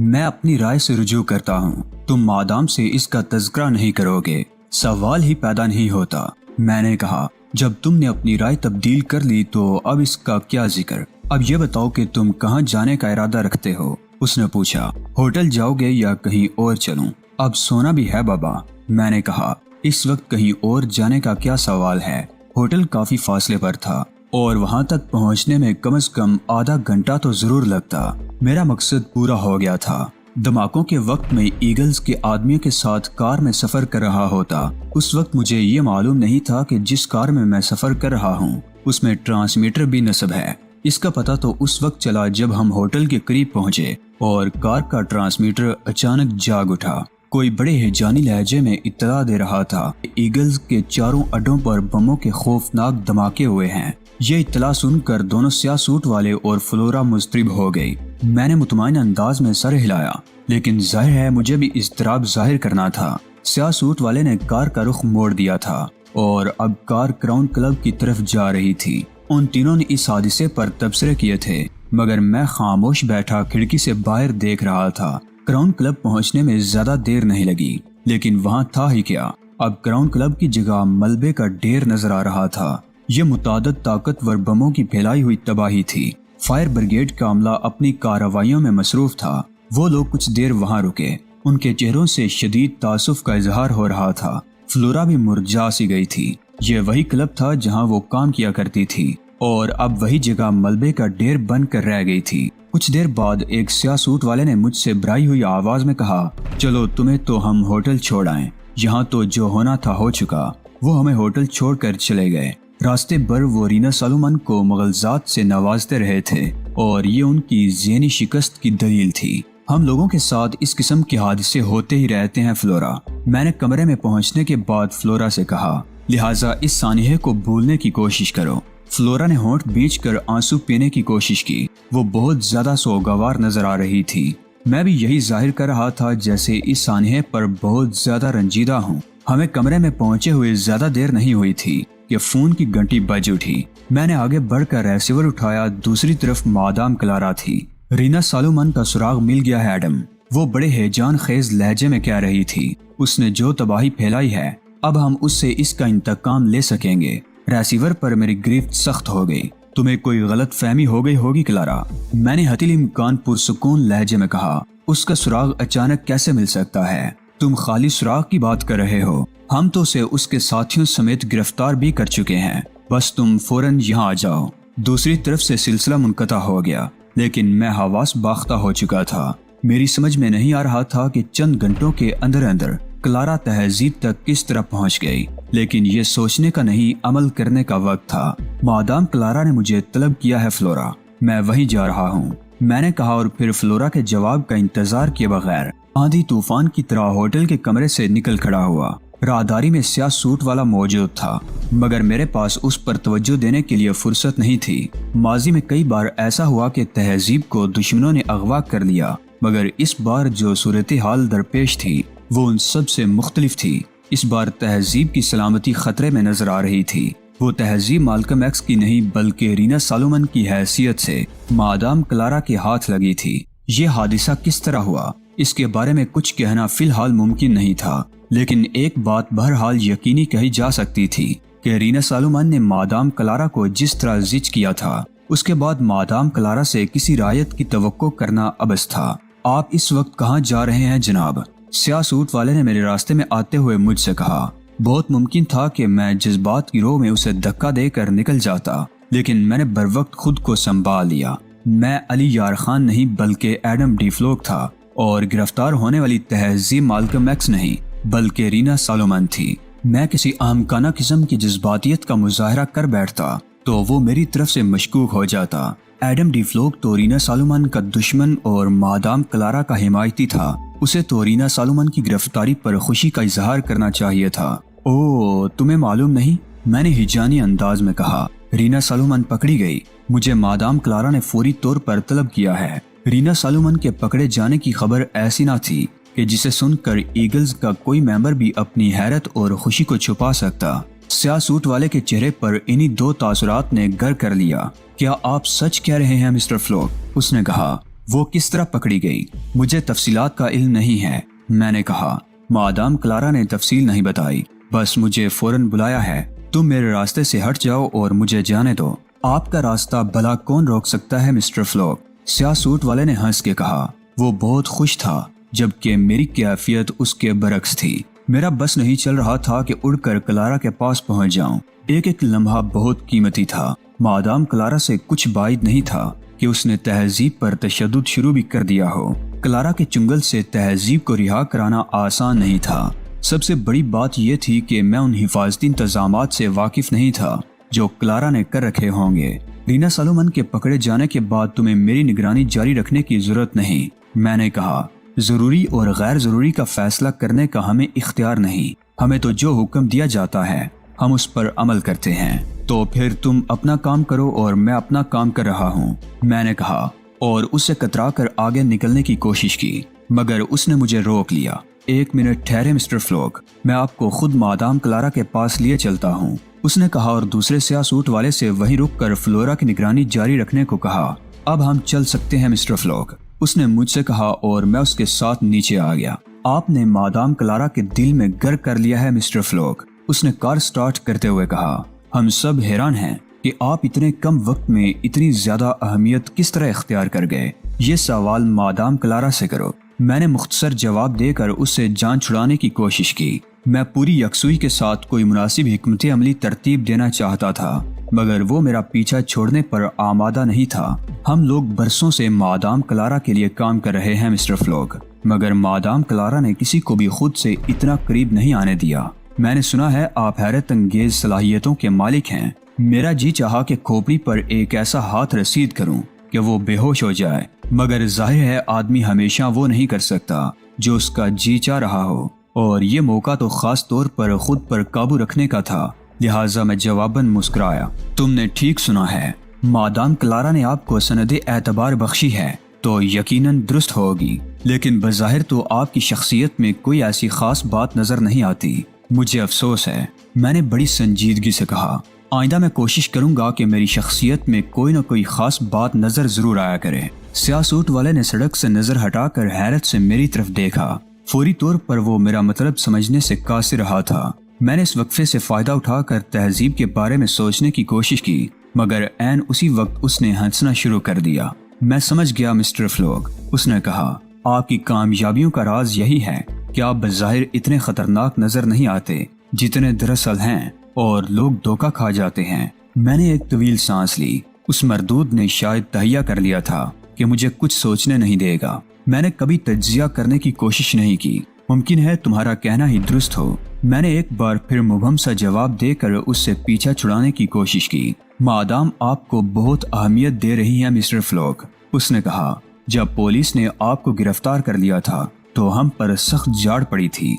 میں اپنی رائے سے رجوع کرتا ہوں، تم مادام سے اس کا تذکرہ نہیں کرو گے، سوال ہی پیدا نہیں ہوتا۔ میں نے کہا جب تم نے اپنی رائے تبدیل کر لی تو اب اس کا کیا ذکر؟ اب یہ بتاؤ کہ تم کہاں جانے کا ارادہ رکھتے ہو؟ اس نے پوچھا۔ ہوٹل جاؤ گے یا کہیں اور چلوں؟ اب سونا بھی ہے بابا۔ میں نے کہا اس وقت کہیں اور جانے کا کیا سوال ہے؟ ہوٹل کافی فاصلے پر تھا اور وہاں تک پہنچنے میں کم از کم آدھا گھنٹہ تو ضرور لگتا۔ میرا مقصد پورا ہو گیا تھا۔ دھماکوں کے وقت میں ایگلز کے آدمیوں کے ساتھ کار میں سفر کر رہا ہوتا۔ اس وقت مجھے یہ معلوم نہیں تھا کہ جس کار میں سفر کر رہا ہوں اس میں ٹرانسمیٹر بھی نصب ہے۔ اس کا پتہ تو اس وقت چلا جب ہم ہوٹل کے قریب پہنچے اور کار کا ٹرانسمیٹر اچانک جاگ اٹھا۔ کوئی بڑے ہیجانی لہجے میں اطلاع دے رہا تھا کہ ایگلز کے چاروں اڈوں پر بموں کے خوفناک دھماکے ہوئے ہیں۔ یہ اطلاع سن کر دونوں سیاہ سوٹ والے اور فلورا مضطرب ہو گئی۔ میں نے مطمئن انداز میں سر ہلایا، لیکن ظاہر ہے مجھے بھی اضطراب ظاہر کرنا تھا۔ سیاہ سوٹ والے نے کار کا رخ موڑ دیا تھا اور اب کار کراؤن کلب کی طرف جا رہی تھی۔ ان تینوں نے اس حادثے پر تبصرے کیے تھے، مگر میں خاموش بیٹھا کھڑکی سے باہر دیکھ رہا تھا۔ کراؤن کلب پہنچنے میں زیادہ دیر نہیں لگی، لیکن وہاں تھا ہی کیا، اب کراؤن کلب کی جگہ ملبے کا ڈھیر نظر آ رہا تھا۔ یہ متعدد طاقتور بموں کی پھیلائی ہوئی تباہی تھی۔ فائر بریگیڈ کا عملہ اپنی کارروائیوں میں مصروف تھا۔ وہ لوگ کچھ دیر وہاں رکے، ان کے چہروں سے شدید تعصب کا اظہار ہو رہا تھا۔ فلورا بھی مرجھا سی گئی تھی۔ یہ وہی کلب تھا جہاں وہ کام کیا کرتی تھی اور اب وہی جگہ ملبے کا ڈھیر بن کر رہ گئی تھی۔ کچھ دیر بعد ایک سیاہ سوٹ والے نے مجھ سے بھرائی ہوئی آواز میں کہا، چلو تمہیں تو ہم ہوٹل چھوڑ آئیں، یہاں تو جو ہونا تھا ہو چکا۔ وہ ہمیں ہوٹل چھوڑ کر چلے گئے۔ راستے بھر وہ رینا سالومن کو مغلزات سے نوازتے رہے تھے اور یہ ان کی ذہنی شکست کی دلیل تھی۔ ہم لوگوں کے ساتھ اس قسم کے حادثے ہوتے ہی رہتے ہیں فلورا۔ میں نے کمرے میں پہنچنے کے بعد فلورا سے کہا، لہٰذا اس سانحے کو بھولنے کی کوشش کرو۔ فلورا نے ہونٹ بھینچ کر آنسو پینے کی کوشش کی۔ وہ بہت زیادہ سوگوار نظر آ رہی تھی۔ میں بھی یہی ظاہر کر رہا تھا جیسے اس سانحے پر بہت زیادہ رنجیدہ ہوں۔ ہمیں کمرے میں پہنچے ہوئے زیادہ دیر نہیں ہوئی تھی کہ فون کی گھنٹی بج اٹھی۔ میں نے آگے بڑھ کر ریسیور اٹھایا، دوسری طرف مادام کلارا تھی۔ رینا سالومن کا سراغ مل گیا ہے ایڈم، وہ بڑے ہیجان خیز لہجے میں کہہ رہی تھی۔ اس نے جو تباہی پھیلائی ہے اب ہم اس سے اس کا انتقام لے سکیں گے۔ ریسیور پر میری گرفت سخت ہو گئی۔ تمہیں کوئی غلط فہمی ہو گئی ہوگی کلارا، میں نے حتی الامکان پرسکون لہجے میں کہا۔ اس کا سراغ اچانک کیسے مل سکتا ہے؟ تم خالی سراغ کی بات کر رہے ہو، ہم تو اسے اس کے ساتھیوں سمیت گرفتار بھی کر چکے ہیں، بس تم فوراً یہاں آ جاؤ۔ دوسری طرف سے سلسلہ منقطع ہو گیا، لیکن میں حواس باختہ ہو چکا تھا۔ میری سمجھ میں نہیں آ رہا تھا کہ چند گھنٹوں کے اندر اندر کلارا تہذیب تک کس طرح پہنچ گئی، لیکن یہ سوچنے کا نہیں عمل کرنے کا وقت تھا۔ مادام کلارا نے مجھے طلب کیا ہے فلورا، میں وہیں جا رہا ہوں، میں نے کہا اور پھر فلورا کے جواب کا انتظار کیے بغیر آندھی طوفان کی طرح ہوٹل کے کمرے سے نکل کھڑا ہوا۔ راہداری میں سیاہ سوٹ والا موجود تھا، مگر میرے پاس اس پر توجہ دینے کے لیے فرصت نہیں تھی۔ ماضی میں کئی بار ایسا ہوا کہ تہذیب کو دشمنوں نے اغوا کر لیا، مگر اس بار جو صورتحال درپیش تھی وہ ان سب سے مختلف تھی۔ اس بار تہذیب کی سلامتی خطرے میں نظر آ رہی تھی۔ وہ تہذیب مالکم ایکس کی نہیں بلکہ رینا سالومن کی حیثیت سے مادام کلارا کے ہاتھ لگی تھی۔ یہ حادثہ کس طرح ہوا اس کے بارے میں کچھ کہنا فی الحال ممکن نہیں تھا، لیکن ایک بات بہرحال یقینی کہی جا سکتی تھی کہ رینا سالومن نے مادام کلارا کو جس طرح زچ کیا تھا اس کے بعد مادام کلارا سے کسی رعایت کی توقع کرنا عبث تھا۔ آپ اس وقت کہاں جا رہے ہیں جناب؟ سیاہ سوٹ والے نے میرے راستے میں آتے ہوئے مجھ سے کہا۔ بہت ممکن تھا کہ میں جذبات کی رو میں اسے دھکا دے کر نکل جاتا، لیکن میں نے بروقت خود کو سنبھال لیا۔ میں علی یار خان نہیں بلکہ ایڈم ڈی فلوک تھا، اور گرفتار ہونے والی تہذیب مالکم ایکس نہیں بلکہ رینا سالومن تھی۔ میں کسی احمقانہ قسم کی جذباتیت کا مظاہرہ کر بیٹھتا تو وہ میری طرف سے مشکوک ہو جاتا۔ ایڈم ڈی فلوک تو رینا سالومن کا دشمن اور مادام کلارا کا حمایتی تھا۔ اسے تو رینا سالومن کی گرفتاری پر خوشی کا اظہار کرنا چاہیے تھا۔ اوہ، تمہیں معلوم نہیں؟ میں نے ہجانی انداز میں کہا۔ رینا سالومن پکڑی گئی، مجھے مادام کلارا نے فوری طور پر طلب کیا ہے۔ رینا سالومن کے پکڑے جانے کی خبر ایسی نہ تھی کہ جسے سن کر ایگلز کا کوئی ممبر بھی اپنی حیرت اور خوشی کو چھپا سکتا۔ سیاہ سوٹ والے کے چہرے پر انہی دو تاثرات نے گر کر لیا۔ کیا آپ سچ کہہ رہے ہیں مسٹر فلوک؟ اس نے کہا۔ وہ کس طرح پکڑی گئی؟ مجھے تفصیلات کا علم نہیں ہے، میں نے کہا۔ مادام کلارا نے تفصیل نہیں بتائی، بس مجھے فوراً بلایا ہے۔ تم میرے راستے سے ہٹ جاؤ اور مجھے جانے دو۔ آپ کا راستہ بھلا کون روک سکتا ہے مسٹر فلوک؟ سیاہ سوٹ والے نے ہنس کے کہا۔ وہ بہت خوش تھا، جبکہ میری کیفیت اس کے برعکس تھی۔ میرا بس نہیں چل رہا تھا کہ اڑ کر کلارا کے پاس پہنچ جاؤں۔ ایک ایک لمحہ بہت قیمتی تھا۔ مادام کلارا سے کچھ بعید نہیں تھا کہ اس نے تہذیب پر تشدد شروع بھی کر دیا ہو۔ کلارا کے چنگل سے تہذیب کو رہا کرانا آسان نہیں تھا۔ سب سے بڑی بات یہ تھی کہ میں ان حفاظتی انتظامات سے واقف نہیں تھا جو کلارا نے کر رکھے ہوں گے۔ رینا سالومن کے پکڑے جانے کے بعد تمہیں میری نگرانی جاری رکھنے کی ضرورت نہیں، میں نے کہا۔ ضروری اور غیر ضروری کا فیصلہ کرنے کا ہمیں اختیار نہیں، ہمیں تو جو حکم دیا جاتا ہے ہم اس پر عمل کرتے ہیں۔ تو پھر تم اپنا کام کرو اور میں اپنا کام کر رہا ہوں، میں نے کہا، اور اس سے کترا کر آگے نکلنے کی کوشش کی، مگر اس نے مجھے روک لیا۔ ایک منٹ ٹھہرے مسٹر فلوک، میں آپ کو خود مادام کلارا کے پاس لیے چلتا ہوں، اس نے کہا اور دوسرے سیاہ سوٹ والے سے وہیں رک کر فلورا کی نگرانی جاری رکھنے کو کہا۔ اب ہم چل سکتے ہیں مسٹر فلوک، اس نے مجھ سے کہا اور میں اس کے ساتھ نیچے آ گیا۔ آپ نے مادام کلارا کے دل میں گر کر لیا ہے مسٹر فلوک، اس نے کار سٹارٹ کرتے ہوئے کہا۔ ہم سب حیران ہیں کہ آپ اتنے کم وقت میں اتنی زیادہ اہمیت کس طرح اختیار کر گئے۔ یہ سوال مادام کلارا سے کرو، میں نے مختصر جواب دے کر اس سے جان چھڑانے کی کوشش کی۔ میں پوری یکسوئی کے ساتھ کوئی مناسب حکمت عملی ترتیب دینا چاہتا تھا، مگر وہ میرا پیچھا چھوڑنے پر آمادہ نہیں تھا۔ ہم لوگ برسوں سے مادام کلارا کے لیے کام کر رہے ہیں مسٹر فلوک، مگر مادام کلارا نے کسی کو بھی خود سے اتنا قریب نہیں آنے دیا۔ میں نے سنا ہے آپ حیرت انگیز صلاحیتوں کے مالک ہیں۔ میرا جی چاہا کہ کھوپڑی پر ایک ایسا ہاتھ رسید کروں کہ وہ بے ہوش ہو جائے، مگر ظاہر ہے آدمی ہمیشہ وہ نہیں کر سکتا جو اس کا جی چاہ رہا ہو، اور یہ موقع تو خاص طور پر خود پر قابو رکھنے کا تھا، لہٰذا میں جواباً مسکرایا۔ تم نے ٹھیک سنا ہے، مادام کلارا نے آپ کو سند اعتبار بخشی ہے تو یقیناً درست ہوگی، لیکن بظاہر تو آپ کی شخصیت میں کوئی ایسی خاص بات نظر نہیں آتی۔ مجھے افسوس ہے، میں نے بڑی سنجیدگی سے کہا۔ آئندہ میں کوشش کروں گا کہ میری شخصیت میں کوئی نہ کوئی خاص بات نظر ضرور آیا کرے۔ سیاہ سوٹ والے نے سڑک سے نظر ہٹا کر حیرت سے میری طرف دیکھا۔ فوری طور پر وہ میرا مطلب سمجھنے سے قاصر رہا تھا۔ میں نے اس وقفے سے فائدہ اٹھا کر تہذیب کے بارے میں سوچنے کی کوشش کی، مگر عین اسی وقت اس نے ہنسنا شروع کر دیا۔ میں سمجھ گیا مسٹر فلوک، اس نے کہا، آپ کی کامیابیوں کا راز یہی ہے کہ آپ بظاہر اتنے خطرناک نظر نہیں آتے جتنے دراصل ہیں، اور لوگ دھوکہ کھا جاتے ہیں۔ میں نے ایک طویل سانس لی۔ اس مردود نے شاید تہیہ کر لیا تھا کہ مجھے کچھ سوچنے نہیں دے گا۔ میں نے کبھی تجزیہ کرنے کی کوشش نہیں کی۔ ممکن ہے تمہارا کہنا ہی درست ہو۔ میں نے ایک بار پھر مبہم سا جواب دے کر اس سے پیچھا چھڑانے کی کوشش کی۔ مادام آپ کو بہت اہمیت دے رہی ہے مسٹر فلوک، اس نے کہا۔ جب پولیس نے آپ کو گرفتار کر لیا تھا تو ہم پر سخت جاڑ پڑی تھی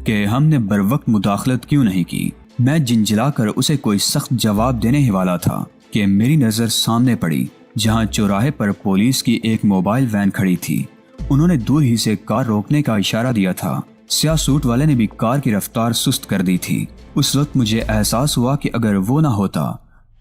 کہ ہم نے بروقت مداخلت کیوں نہیں کی۔ میں جنجلا کر اسے کوئی سخت جواب دینے ہی والا تھا کہ میری نظر سامنے پڑی جہاں چوراہے پر پولیس کی ایک موبائل وین کھڑی تھی۔ انہوں نے دور ہی سے کار روکنے کا اشارہ دیا تھا۔ سیاہ سوٹ والے نے بھی کار کی رفتار سست کر دی تھی۔ اس وقت مجھے احساس ہوا کہ اگر وہ نہ ہوتا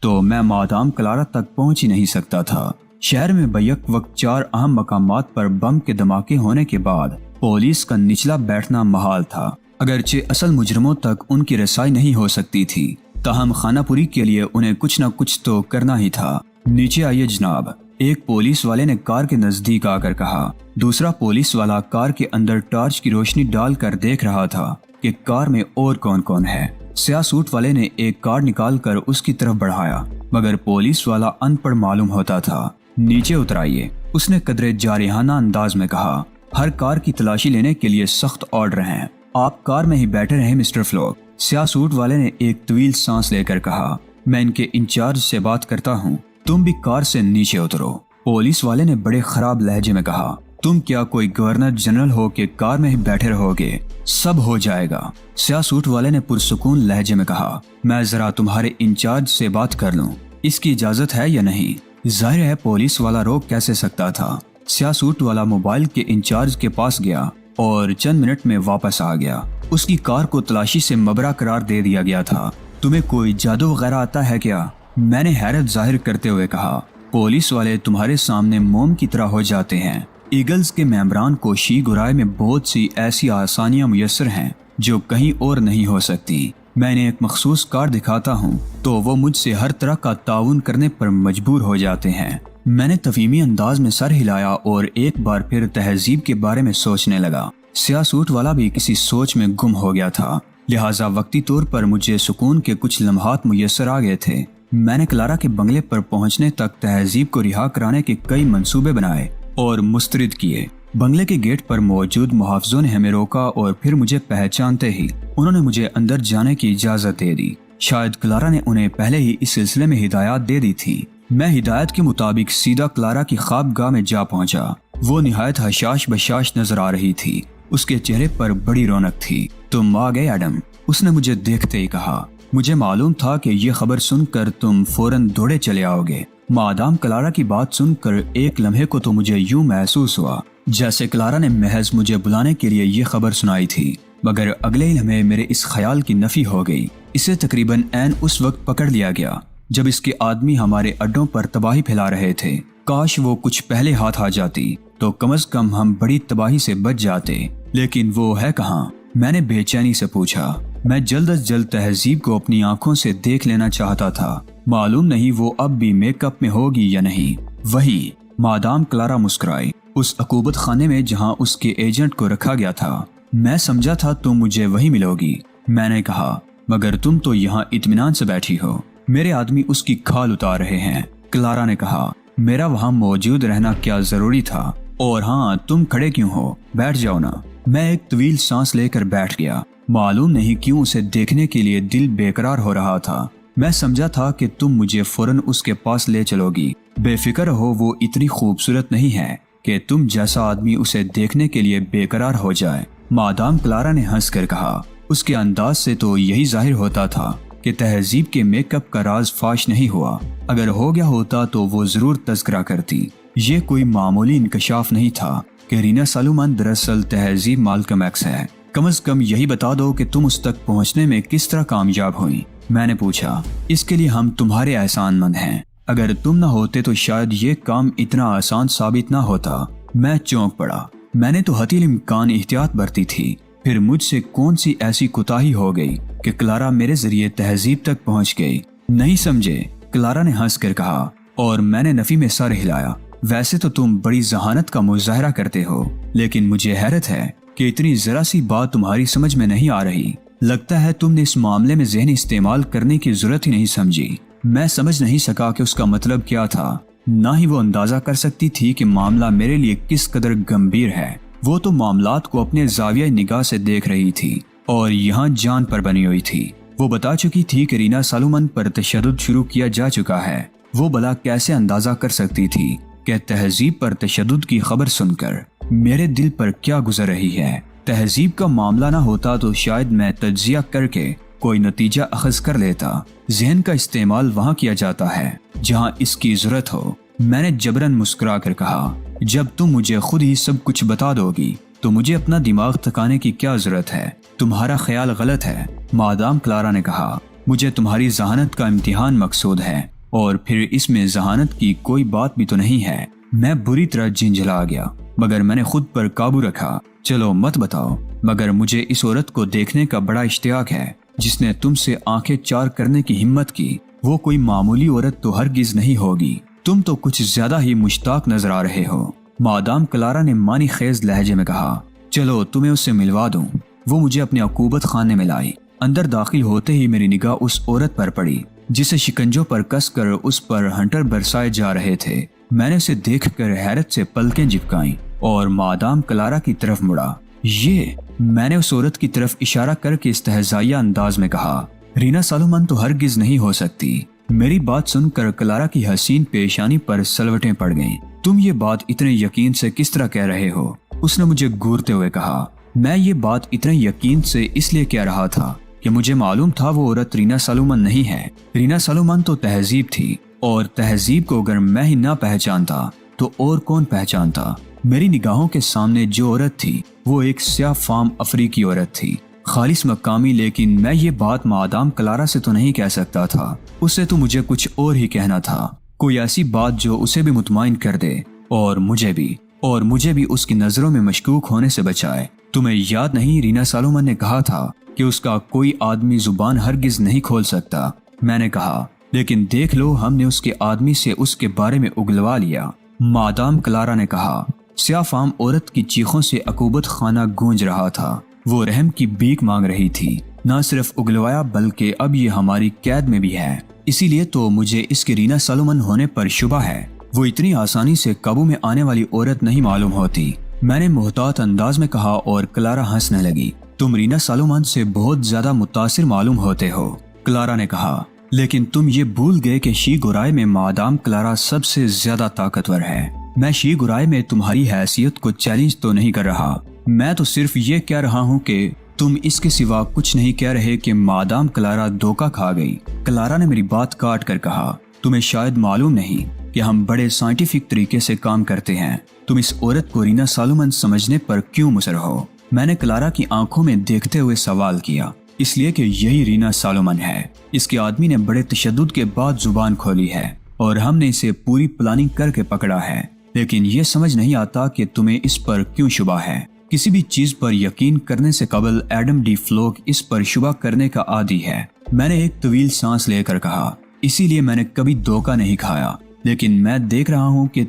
تو میں مادام کلارا تک پہنچ ہی نہیں سکتا تھا۔ شہر میں بیک وقت 4 اہم مقامات پر بم کے دھماکے ہونے کے بعد پولیس کا نچلا بیٹھنا محال تھا۔ اگرچہ اصل مجرموں تک ان کی رسائی نہیں ہو سکتی تھی، تاہم خانہ پوری کے لیے انہیں کچھ نہ کچھ تو کرنا ہی تھا۔ نیچے آئیے جناب، ایک پولیس والے نے کار کے نزدیک آ کر کہا۔ دوسرا پولیس والا کار کے اندر ٹارچ کی روشنی ڈال کر دیکھ رہا تھا کہ کار میں اور کون کون ہے۔ سیاہ سوٹ والے نے ایک کارڈ نکال کر اس کی طرف بڑھایا، مگر پولیس والا ان پڑھ معلوم ہوتا تھا۔ نیچے اترائیے، اس نے قدرے جارحانہ انداز میں کہا۔ ہر کار کی تلاشی لینے کے لیے سخت آرڈر ہیں، آپ کار میں ہی بیٹھے رہیں مسٹر فلوک۔ سیاہ سوٹ والے نے ایک طویل سانس لے کر کہا، میں ان کے انچارج سے بات کرتا ہوں، تم بھی کار سے نیچے اترو۔ پولیس والے نے بڑے خراب لہجے میں کہا، تم کیا کوئی گورنر جنرل ہو کہ کار میں ہی بیٹھے رہو گے؟ سب ہو جائے گا۔ سیاہ سوٹ والے نے پرسکون لہجے میں کہا، میں ذرا تمہارے انچارج سے بات کر لوں، اس کی اجازت ہے یا نہیں؟ ظاہر ہے پولیس والا روک کیسے سکتا تھا۔ سیاہ سوٹ والا موبائل کے انچارج کے پاس گیا اور چند منٹ میں واپس آ گیا۔ اس کی کار کو تلاشی سے مبرا قرار دے دیا گیا تھا۔ تمہیں کوئی جادو وغیرہ آتا ہے کیا؟ میں نے حیرت ظاہر کرتے ہوئے کہا۔ پولیس والے تمہارے سامنے موم کی طرح ہو جاتے ہیں۔ ایگلز کے ممبران کو شی گرائے میں بہت سی ایسی آسانیاں میسر ہیں جو کہیں اور نہیں ہو سکتی۔ میں نے ایک مخصوص کار دکھاتا ہوں تو وہ مجھ سے ہر طرح کا تعاون کرنے پر مجبور ہو جاتے ہیں۔ میں نے تفہیمی انداز میں سر ہلایا اور ایک بار پھر تہذیب کے بارے میں سوچنے لگا۔ سیاہ سوٹ والا بھی کسی سوچ میں گم ہو گیا تھا، لہٰذا وقتی طور پر مجھے سکون کے کچھ لمحات میسر آ گئے تھے۔ میں نے کلارا کے بنگلے پر پہنچنے تک تہذیب کو رہا کرانے کے کئی منصوبے بنائے اور مسترد کیے۔ بنگلے کے گیٹ پر موجود محافظوں نے ہمیں روکا اور پھر مجھے پہچانتے ہی انہوں نے مجھے اندر جانے کی اجازت دے دی۔ شاید کلارا نے انہیں پہلے ہی اس سلسلے میں ہدایات دے دی تھی۔ میں ہدایت کے مطابق سیدھا کلارا کی خوابگاہ میں جا پہنچا۔ وہ نہایت حشاش بشاش نظر آ رہی تھی، اس کے چہرے پر بڑی رونق تھی۔ تم آ گئے ایڈم، اس نے مجھے دیکھتے ہی کہا۔ مجھے معلوم تھا کہ یہ خبر سن کر تم فوراً دوڑے چلے آؤ گے۔ مادام کلارا کی بات سن کر ایک لمحے کو تو مجھے یوں محسوس ہوا جیسے کلارا نے محض مجھے بلانے کے لیے یہ خبر سنائی تھی، مگر اگلے ہی لمحے میرے اس خیال کی نفی ہو گئی۔ اسے تقریباً عین اس وقت پکڑ لیا گیا جب اس کے آدمی ہمارے اڈوں پر تباہی پھیلا رہے تھے۔ کاش وہ کچھ پہلے ہاتھ آ جاتی تو کم از کم ہم بڑی تباہی سے بچ جاتے، لیکن وہ ہے کہاں؟ میں نے بے چینی سے پوچھا۔ میں جلد از جلد تہذیب کو اپنی آنکھوں سے دیکھ لینا چاہتا تھا، معلوم نہیں وہ اب بھی میک اپ میں ہوگی یا نہیں۔ وہی مادام کلارا مسکرائی، اس عقوبت خانے میں جہاں اس کے ایجنٹ کو رکھا گیا تھا۔ میں سمجھا تھا تم مجھے وہی ملو گی۔ میں نے کہا، مگر تم تو یہاں اطمینان سے بیٹھی ہو، میرے آدمی اس کی کھال اتار رہے ہیں۔ کلارا نے کہا، میرا وہاں موجود رہنا کیا ضروری تھا؟ اور ہاں، تم کھڑے کیوں ہو؟ بیٹھ جاؤ نا۔ میں ایک طویل سانس لے کر بیٹھ گیا۔ معلوم نہیں کیوں اسے دیکھنے کے لیے دل بے قرار ہو رہا تھا۔ میں سمجھا تھا کہ تم مجھے فوراً اس کے پاس لے چلو گی۔ بے فکر ہو، وہ اتنی خوبصورت نہیں ہے کہ تم جیسا آدمی اسے دیکھنے کے لیے بے قرار ہو جائے۔ مادام کلارا نے ہنس کر کہا۔ اس کے انداز سے تو یہی ظاہر ہوتا تھا کہ تہذیب کے میک اپ کا راز فاش نہیں ہوا۔ اگر ہو گیا ہوتا تو وہ ضرور تذکرہ کرتی۔ یہ کوئی معمولی انکشاف نہیں تھا کہ رینا سالومن دراصل تہذیب مالکم ایکس ہے۔ کم از کم یہی بتا دو کہ تم اس تک پہنچنے میں کس طرح کامیاب ہوئی۔ میں نے پوچھا۔ اس کے لیے ہم تمہارے احسان مند ہیں، اگر تم نہ ہوتے تو شاید یہ کام اتنا آسان ثابت نہ ہوتا۔ میں چونک پڑا۔ میں نے تو حتی الامکان احتیاط برتی تھی، پھر مجھ سے کون سی ایسی کوتاہی ہو گئی کہ کلارا میرے ذریعے تہذیب تک پہنچ گئی؟ نہیں سمجھے؟ کلارا نے ہنس کر کہا، اور میں نے نفی میں سر ہلایا۔ ویسے تو تم بڑی ذہانت کا مظاہرہ کرتے ہو، لیکن مجھے حیرت ہے کہ اتنی ذرا سی بات تمہاری سمجھ میں نہیں آ رہی۔ لگتا ہے تم نے اس معاملے میں ذہنی استعمال کرنے کی ضرورت ہی نہیں سمجھی۔ میں سمجھ نہیں سکا کہ اس کا مطلب کیا تھا، نہ ہی وہ اندازہ کر سکتی تھی کہ معاملہ میرے لیے کس قدر گمبھیر ہے۔ وہ تو معاملات کو اپنے زاویہ نگاہ سے دیکھ رہی تھی اور یہاں جان پر بنی ہوئی تھی۔ وہ بتا چکی تھی کہ رینا سالومن پر تشدد شروع کیا جا چکا ہے۔ وہ بلا کیسے اندازہ کر سکتی تھی کہ تہذیب پر تشدد کی خبر سن کر میرے دل پر کیا گزر رہی ہے؟ تہذیب کا معاملہ نہ ہوتا تو شاید میں تجزیہ کر کے کوئی نتیجہ اخذ کر لیتا۔ ذہن کا استعمال وہاں کیا جاتا ہے جہاں اس کی ضرورت ہو۔ میں نے جبراً مسکرا کر کہا، جب تم مجھے خود ہی سب کچھ بتا دو گی تو مجھے اپنا دماغ تھکانے کی کیا ضرورت ہے؟ تمہارا خیال غلط ہے، مادام کلارا نے کہا۔ مجھے تمہاری ذہانت کا امتحان مقصود ہے، اور پھر اس میں ذہانت کی کوئی بات بھی تو نہیں ہے۔ میں بری طرح جھنجھلا گیا، مگر میں نے خود پر قابو رکھا۔ چلو مت بتاؤ، مگر مجھے اس عورت کو دیکھنے کا بڑا اشتیاق ہے جس نے تم سے آنکھیں چار کرنے کی ہمت کی۔ وہ کوئی معمولی عورت تو ہرگز نہیں ہوگی۔ تم تو کچھ زیادہ ہی مشتاق نظر آ رہے ہو، مادام کلارا نے معنی خیز لہجے میں کہا۔ چلو تمہیں اس سے ملوا دوں۔ وہ مجھے اپنے عقوبت خانے میں لائی۔ اندر داخل ہوتے ہی میری نگاہ اس عورت پر پڑی جسے شکنجوں پر کس کر اس پر ہنٹر برسائے جا رہے تھے۔ میں نے اسے دیکھ کر حیرت سے پلکیں جھپکائیں اور مادام کلارا کی طرف مڑا۔ یہ، میں نے اس عورت کی طرف اشارہ کر کے استہزائیہ انداز میں کہا، رینا سالومن تو ہرگز نہیں ہو سکتی۔ میری بات سن کر کلارا کی حسین پیشانی پر سلوٹیں پڑ گئیں۔ تم یہ بات اتنے یقین سے کس طرح کہہ رہے ہو؟ اس نے مجھے گھورتے ہوئے کہا۔ میں یہ بات اتنے یقین سے اس لیے کہہ رہا تھا کہ مجھے معلوم تھا وہ عورت رینا سالومن نہیں ہے۔ رینا سالومن تو تہذیب تھی، اور تہذیب کو اگر میں ہی نہ پہچانتا تو اور کون پہچانتا؟ میری نگاہوں کے سامنے جو عورت تھی وہ ایک سیاہ فام افریقی عورت تھی، خالص مقامی۔ لیکن میں یہ بات مادام کلارا سے تو نہیں کہہ سکتا تھا، اس سے تو مجھے کچھ اور ہی کہنا تھا۔ کوئی ایسی بات جو اسے بھی مطمئن کر دے اور مجھے بھی اس کی نظروں میں مشکوک ہونے سے بچائے۔ تمہیں یاد نہیں رینا سالومن نے کہا تھا کہ اس کا کوئی آدمی زبان ہرگز نہیں کھول سکتا؟ میں نے کہا لیکن دیکھ لو، ہم نے اس کے آدمی سے اس کے بارے میں اگلوا لیا۔ مادام کلارا نے کہا۔ سیاہ فام عورت کی چیخوں سے عقوبت خانہ گونج رہا تھا۔ وہ رحم کی بھیک مانگ رہی تھی۔ نہ صرف اگلوایا بلکہ اب یہ ہماری قید میں بھی ہے۔ اسی لیے تو مجھے اس کے رینا سالومن ہونے پر شبہ ہے۔ وہ اتنی آسانی سے قابو میں آنے والی عورت نہیں معلوم ہوتی۔ میں نے محتاط انداز میں کہا اور کلارا ہنسنے لگی۔ تم رینا سالومن سے بہت زیادہ متاثر معلوم ہوتے ہو، کلارا نے کہا، لیکن تم یہ بھول گئے کہ شی گورائے میں مادام کلارا سب سے زیادہ طاقتور ہے۔ میں شی گورائے میں تمہاری حیثیت کو چیلنج تو نہیں کر رہا، میں تو صرف یہ کہہ رہا ہوں کہ تم اس کے سوا کچھ نہیں کہہ رہے کہ مادام کلارا دھوکہ کھا گئی۔ کلارا نے میری بات کاٹ کر کہا، تمہیں شاید معلوم نہیں کہ ہم بڑے سائنٹیفک طریقے سے کام کرتے ہیں۔ تم اس عورت کو رینا سالومن سمجھنے پر کیوں مصر ہو؟ میں نے کلارا کی آنکھوں میں دیکھتے ہوئے سوال کیا۔ اس لیے کہ یہی رینا سالومن ہے۔ اس کے آدمی نے بڑے تشدد کے بعد زبان کھولی ہے اور ہم نے اسے پوری پلاننگ کر کے پکڑا ہے، لیکن یہ سمجھ نہیں آتا کہ تمہیں اس پر کیوں شبہ ہے۔ کسی بھی چیز پر یقین کرنے سے قبل ایڈم ڈی فلوک اس پر شبہ کرنے کا عادی ہے۔ میں نے ایک طویل سانس لے کر کہا، اسی لیے میں نے کبھی دھوکہ نہیں کھایا، لیکن میں دیکھ رہا ہوں کہ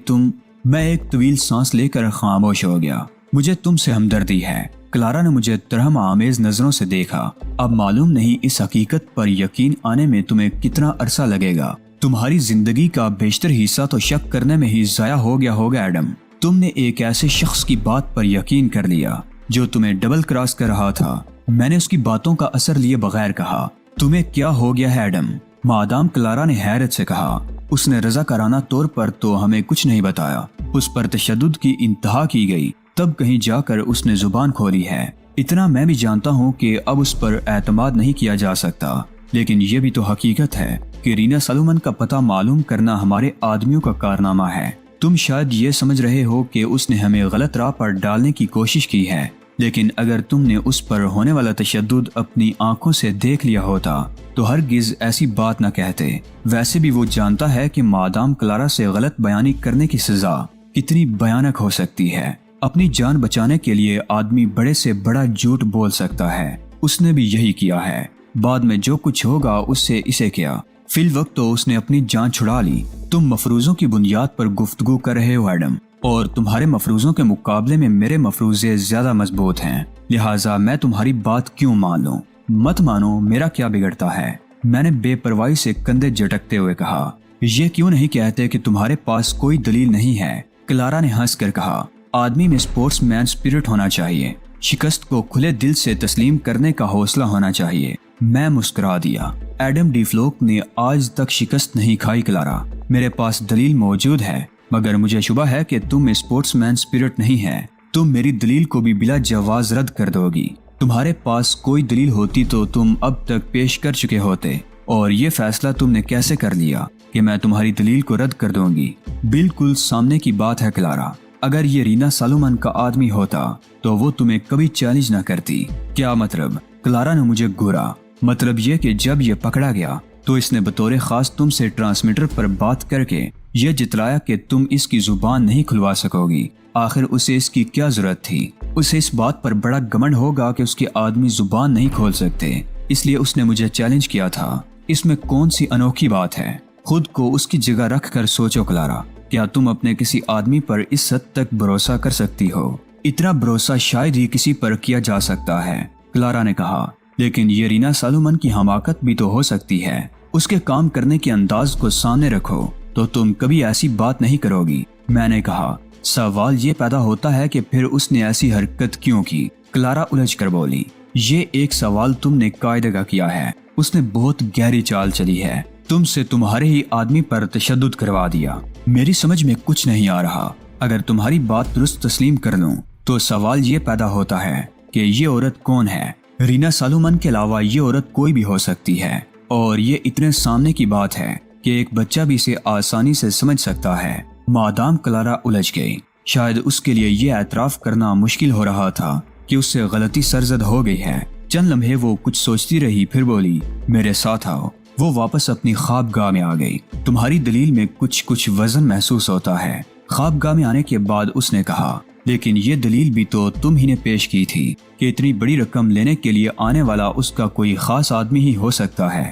میں ایک طویل سانس لے کر خاموش ہو گیا۔ مجھے تم سے ہمدردی ہے۔ کلارا نے مجھے ترہم آمیز نظروں سے دیکھا۔ اب معلوم نہیں اس حقیقت پر یقین آنے میں تمہیں کتنا عرصہ لگے گا۔ تمہاری زندگی کا بیشتر حصہ تو شک کرنے میں ہی ضائع ہو گیا ہوگا ایڈم۔ تم نے ایک ایسے شخص کی بات پر یقین کر لیا جو تمہیں ڈبل کراس کر رہا تھا۔ میں نے اس کی باتوں کا اثر لیے بغیر کہا، تمہیں کیا ہو گیا ہے ایڈم؟ مادام کلارا نے حیرت سے کہا۔ اس نے رضاکارانہ طور پر تو ہمیں کچھ نہیں بتایا۔ اس پر تشدد کی انتہا کی گئی، تب کہیں جا کر اس نے زبان کھولی ہے۔ اتنا میں بھی جانتا ہوں کہ اب اس پر اعتماد نہیں کیا جا سکتا، لیکن یہ بھی تو حقیقت ہے کہ رینا سالومن کا پتہ معلوم کرنا ہمارے آدمیوں کا کارنامہ ہے۔ تم شاید یہ سمجھ رہے ہو کہ اس نے ہمیں غلط راہ پر ڈالنے کی کوشش کی ہے، لیکن اگر تم نے اس پر ہونے والا تشدد اپنی آنکھوں سے دیکھ لیا ہوتا تو ہرگز ایسی بات نہ کہتے۔ ویسے بھی وہ جانتا ہے کہ مادام کلارا سے غلط بیانی کرنے کی سزا کتنی بھیانک ہو سکتی ہے۔ اپنی جان بچانے کے لیے آدمی بڑے سے بڑا جھوٹ بول سکتا ہے۔ اس نے بھی یہی کیا ہے۔ بعد میں جو کچھ ہوگا اس سے اسے کیا، فی الوقت تو اس نے اپنی جان چھڑا لی۔ تم مفروضوں کی بنیاد پر گفتگو کر رہے ہو ایڈم، اور تمہارے مفروضوں کے مقابلے میں میرے مفروضے زیادہ مضبوط ہیں، لہٰذا میں تمہاری بات کیوں مان لوں؟ مت مانو، میرا کیا بگڑتا ہے؟ میں نے بے پرواہی سے کندھے جھٹکتے ہوئے کہا۔ یہ کیوں نہیں کہتے کہ تمہارے پاس کوئی دلیل نہیں ہے؟ کلارا نے ہنس کر کہا، آدمی میں اسپورٹس مین اسپرٹ ہونا چاہیے، شکست کو کھلے دل سے تسلیم کرنے کا حوصلہ ہونا چاہیے۔ میں مسکرا دیا۔ ایڈم ڈی فلوک نے آج تک شکست نہیں کھائی کلارا، میرے پاس دلیل موجود ہے، مگر مجھے شبہ ہے کہ تم اسپورٹس مین اسپرٹ نہیں ہے۔ تم میری دلیل کو بھی بلا جواز رد کر دو گی۔ تمہارے پاس کوئی دلیل ہوتی تو تم اب تک پیش کر چکے ہوتے، اور یہ فیصلہ تم نے کیسے کر لیا کہ میں تمہاری دلیل کو رد کر دوں گی؟ بالکل سامنے کی بات ہے کلارا، اگر یہ رینا سالومن کا آدمی ہوتا تو وہ تمہیں کبھی چیلنج نہ کرتی۔ کیا مطلب؟ کلارا نے مجھے گھورا۔ مطلب یہ کہ جب یہ پکڑا گیا تو اس نے بطور خاص تم سے ٹرانسمیٹر پر بات کر کے یہ جتلایا کہ تم اس کی زبان نہیں کھلوا سکو گی۔ آخر اسے اس کی کیا ضرورت تھی؟ اسے اس بات پر بڑا گمنڈ ہوگا کہ اس کے آدمی زبان نہیں کھول سکتے، اس لیے اس نے مجھے چیلنج کیا تھا۔ اس میں کون سی انوکھی بات ہے؟ خود کو اس کی جگہ رکھ کر سوچو کلارا، کیا تم اپنے کسی آدمی پر اس حد تک بھروسہ کر سکتی ہو؟ اتنا بھروسہ شاید ہی کسی پر کیا جا سکتا ہے، کلارا نے کہا، لیکن یہ رینا سالومن کی حماقت بھی تو ہو سکتی ہے۔ اس کے کام کرنے کے انداز کو سامنے رکھو تو تم کبھی ایسی بات نہیں کرو گی۔ میں نے کہا، سوال یہ پیدا ہوتا ہے کہ پھر اس نے ایسی حرکت کیوں کی؟ کلارا الجھ کر بولی، یہ ایک سوال تم نے قاعدے کا کیا ہے۔ اس نے بہت گہری چال چلی ہے، تم سے تمہارے ہی آدمی پر تشدد کروا دیا۔ میری سمجھ میں کچھ نہیں آ رہا۔ اگر تمہاری بات درست تسلیم کر لوں تو سوال یہ پیدا ہوتا ہے کہ یہ عورت کون ہے؟ رینا سالومن کے علاوہ یہ عورت کوئی بھی ہو سکتی ہے، اور یہ اتنے سامنے کی بات ہے کہ ایک بچہ بھی اسے آسانی سے سمجھ سکتا ہے۔ مادام کلارا الجھ گئی۔ شاید اس کے لیے یہ اعتراف کرنا مشکل ہو رہا تھا کہ اس سے غلطی سرزد ہو گئی ہے۔ چند لمحے وہ کچھ سوچتی رہی، پھر بولی، میرے ساتھ آؤ۔ وہ واپس اپنی خوابگاہ میں آ گئی۔ تمہاری دلیل میں کچھ وزن محسوس ہوتا ہے۔ خوابگاہ میں آنے کے بعد اس نے کہا، لیکن یہ دلیل بھی تو تم ہی نے پیش کی تھی کہ اتنی بڑی رقم لینے کے لیے آنے والا اس کا کوئی خاص آدمی ہی ہو سکتا ہے۔